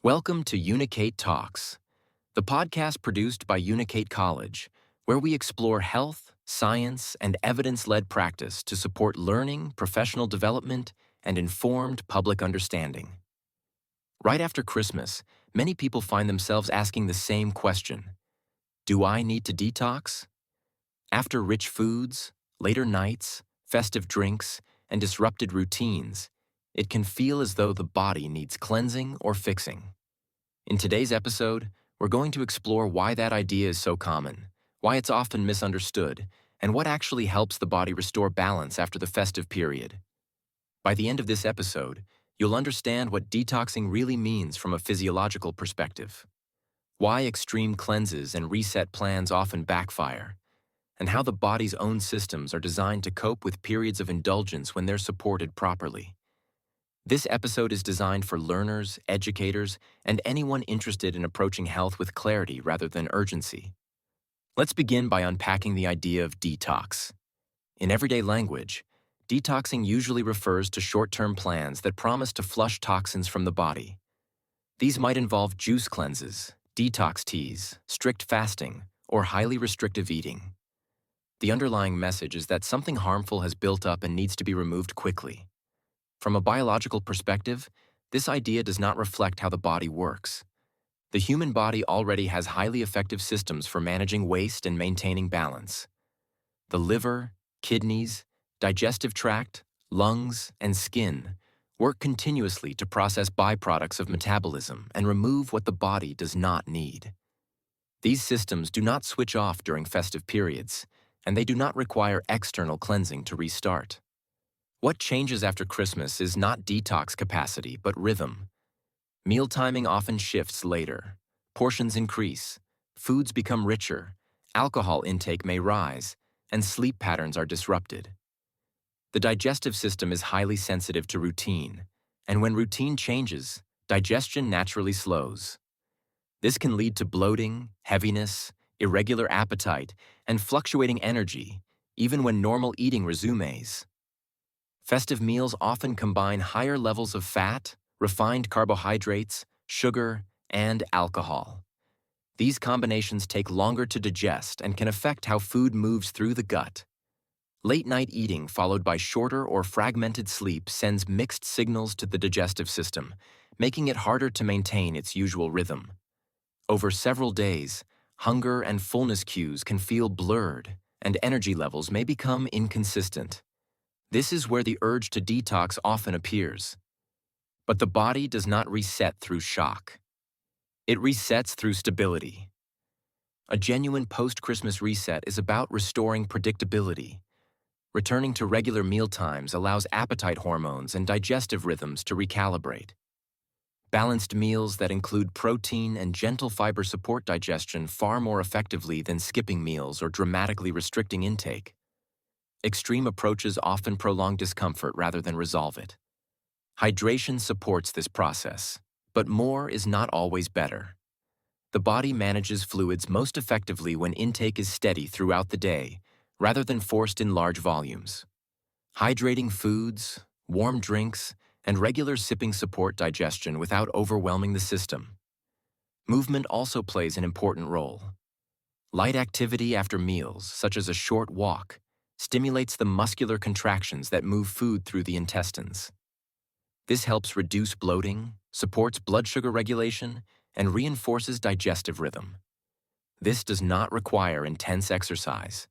Welcome to Unicate Talks, the podcast produced by Unicate College, where we explore health, science, and evidence-led practice to support learning, professional development, and informed public understanding. Right after Christmas, many people find themselves asking the same question: do I need to detox? After rich foods, later nights, festive drinks, and disrupted routines, it can feel as though the body needs cleansing or fixing. In today's episode, we're going to explore why that idea is so common, why it's often misunderstood, and what actually helps the body restore balance after the festive period. By the end of this episode, you'll understand what detoxing really means from a physiological perspective, why extreme cleanses and reset plans often backfire, and how the body's own systems are designed to cope with periods of indulgence when they're supported properly. This episode is designed for learners, educators, and anyone interested in approaching health with clarity rather than urgency. Let's begin by unpacking the idea of detox. In everyday language, detoxing usually refers to short-term plans that promise to flush toxins from the body. These might involve juice cleanses, detox teas, strict fasting, or highly restrictive eating. The underlying message is that something harmful has built up and needs to be removed quickly. From a biological perspective, this idea does not reflect how the body works. The human body already has highly effective systems for managing waste and maintaining balance. The liver, kidneys, digestive tract, lungs, and skin work continuously to process byproducts of metabolism and remove what the body does not need. These systems do not switch off during festive periods, and they do not require external cleansing to restart. What changes after Christmas is not detox capacity, but rhythm. Meal timing often shifts later. Portions increase, foods become richer, alcohol intake may rise, and sleep patterns are disrupted. The digestive system is highly sensitive to routine, and when routine changes, digestion naturally slows. This can lead to bloating, heaviness, irregular appetite, and fluctuating energy, even when normal eating resumes. Festive meals often combine higher levels of fat, refined carbohydrates, sugar, and alcohol. These combinations take longer to digest and can affect how food moves through the gut. Late-night eating followed by shorter or fragmented sleep sends mixed signals to the digestive system, making it harder to maintain its usual rhythm. Over several days, hunger and fullness cues can feel blurred, and energy levels may become inconsistent. This is where the urge to detox often appears. But the body does not reset through shock. It resets through stability. A genuine post-Christmas reset is about restoring predictability. Returning to regular meal times allows appetite hormones and digestive rhythms to recalibrate. Balanced meals that include protein and gentle fiber support digestion far more effectively than skipping meals or dramatically restricting intake. Extreme approaches often prolong discomfort rather than resolve it. Hydration supports this process, but more is not always better. The body manages fluids most effectively when intake is steady throughout the day, rather than forced in large volumes. Hydrating foods, warm drinks, and regular sipping support digestion without overwhelming the system. Movement also plays an important role. Light activity after meals, such as a short walk, stimulates the muscular contractions that move food through the intestines. This helps reduce bloating, supports blood sugar regulation, and reinforces digestive rhythm. This does not require intense exercise.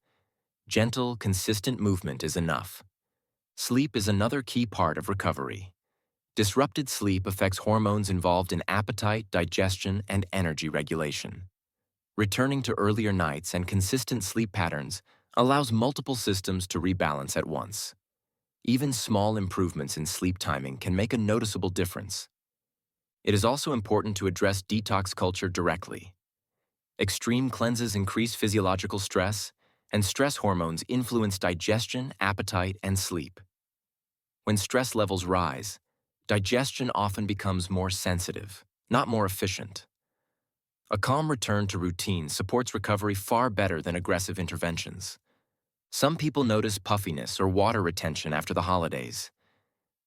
Gentle, consistent movement is enough. Sleep is another key part of recovery. Disrupted sleep affects hormones involved in appetite, digestion, and energy regulation. Returning to earlier nights and consistent sleep patterns allows multiple systems to rebalance at once. Even small improvements in sleep timing can make a noticeable difference. It is also important to address detox culture directly. Extreme cleanses increase physiological stress, and stress hormones influence digestion, appetite, and sleep. When stress levels rise, digestion often becomes more sensitive, not more efficient. A calm return to routine supports recovery far better than aggressive interventions. Some people notice puffiness or water retention after the holidays.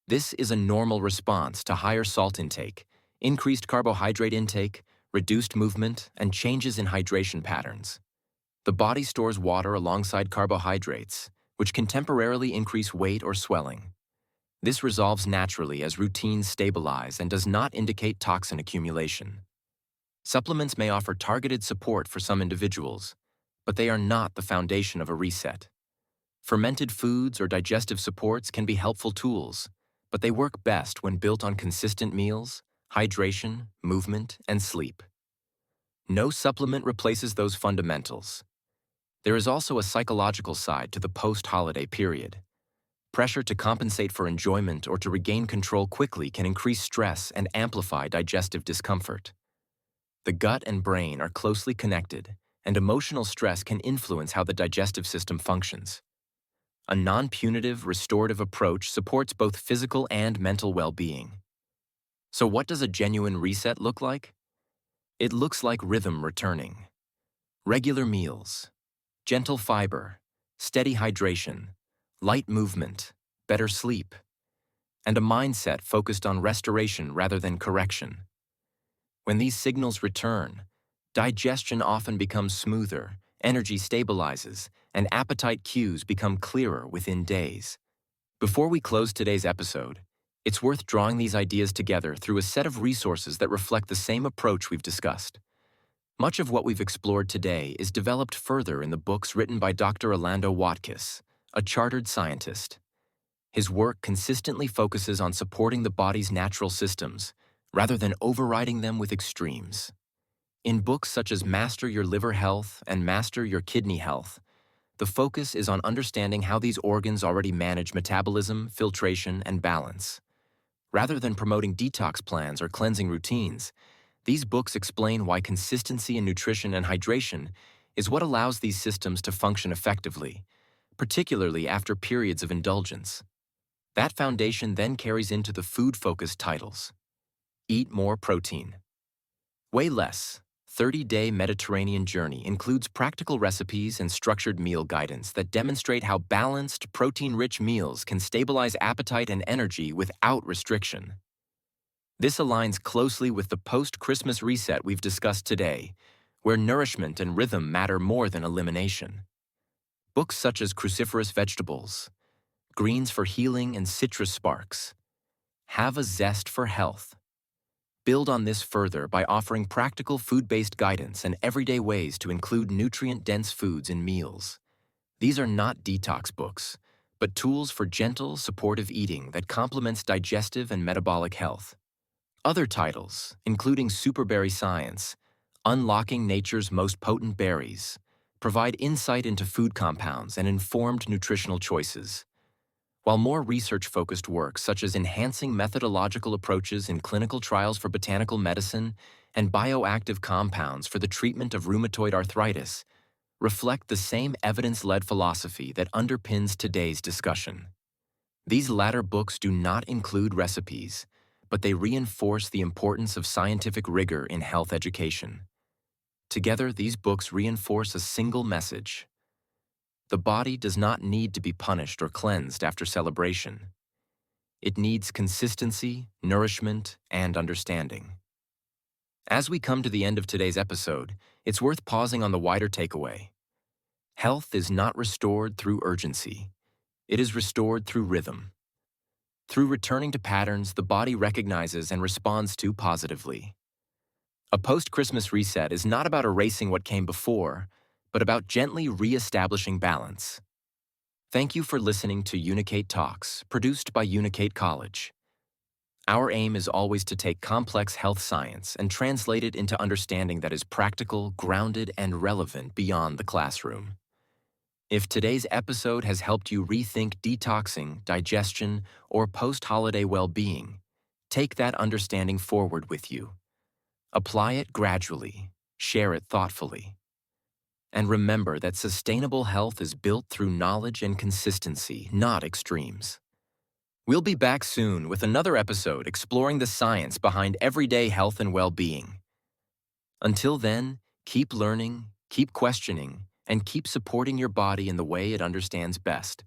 This is a normal response to higher salt intake, increased carbohydrate intake, reduced movement, and changes in hydration patterns. The body stores water alongside carbohydrates, which can temporarily increase weight or swelling. This resolves naturally as routines stabilize and does not indicate toxin accumulation. Supplements may offer targeted support for some individuals, but they are not the foundation of a reset. Fermented foods or digestive supports can be helpful tools, but they work best when built on consistent meals, hydration, movement, and sleep. No supplement replaces those fundamentals. There is also a psychological side to the post-holiday period. Pressure to compensate for enjoyment or to regain control quickly can increase stress and amplify digestive discomfort. The gut and brain are closely connected, and emotional stress can influence how the digestive system functions. A non-punitive, restorative approach supports both physical and mental well-being. So what does a genuine reset look like? It looks like rhythm returning. Regular meals, gentle fiber, steady hydration, light movement, better sleep, and a mindset focused on restoration rather than correction. When these signals return, digestion often becomes smoother, energy stabilizes, and appetite cues become clearer within days. Before we close today's episode, it's worth drawing these ideas together through a set of resources that reflect the same approach we've discussed. Much of what we've explored today is developed further in the books written by Dr. Alando Watkis, a chartered scientist. His work consistently focuses on supporting the body's natural systems, rather than overriding them with extremes. In books such as Master Your Liver Health and Master Your Kidney Health, the focus is on understanding how these organs already manage metabolism, filtration, and balance. Rather than promoting detox plans or cleansing routines, these books explain why consistency in nutrition and hydration is what allows these systems to function effectively, particularly after periods of indulgence. That foundation then carries into the food-focused titles. Eat More Protein. Weigh Less. 30-Day Mediterranean Journey includes practical recipes and structured meal guidance that demonstrate how balanced, protein-rich meals can stabilize appetite and energy without restriction. This aligns closely with the post-Christmas reset we've discussed today, where nourishment and rhythm matter more than elimination. Books such as Cruciferous Vegetables, Greens for Healing, and Citrus Sparks have a zest for health. Build on this further by offering practical food-based guidance and everyday ways to include nutrient-dense foods in meals. These are not detox books, but tools for gentle, supportive eating that complements digestive and metabolic health. Other titles, including Superberry Science, Unlocking Nature's Most Potent Berries, provide insight into food compounds and informed nutritional choices. While more research-focused work, such as Enhancing Methodological Approaches in Clinical Trials for Botanical Medicine and Bioactive Compounds for the Treatment of Rheumatoid Arthritis, reflect the same evidence-led philosophy that underpins today's discussion. These latter books do not include recipes, but they reinforce the importance of scientific rigor in health education. Together, these books reinforce a single message. The body does not need to be punished or cleansed after celebration. It needs consistency, nourishment, and understanding. As we come to the end of today's episode, it's worth pausing on the wider takeaway. Health is not restored through urgency. It is restored through rhythm. Through returning to patterns the body recognizes and responds to positively. A post-Christmas reset is not about erasing what came before, but about gently re-establishing balance. Thank you for listening to Unicate Talks, produced by Unicate College. Our aim is always to take complex health science and translate it into understanding that is practical, grounded, and relevant beyond the classroom. If today's episode has helped you rethink detoxing, digestion, or post-holiday well-being, take that understanding forward with you. Apply it gradually, share it thoughtfully. And remember that sustainable health is built through knowledge and consistency, not extremes. We'll be back soon with another episode exploring the science behind everyday health and well-being. Until then, keep learning, keep questioning, and keep supporting your body in the way it understands best.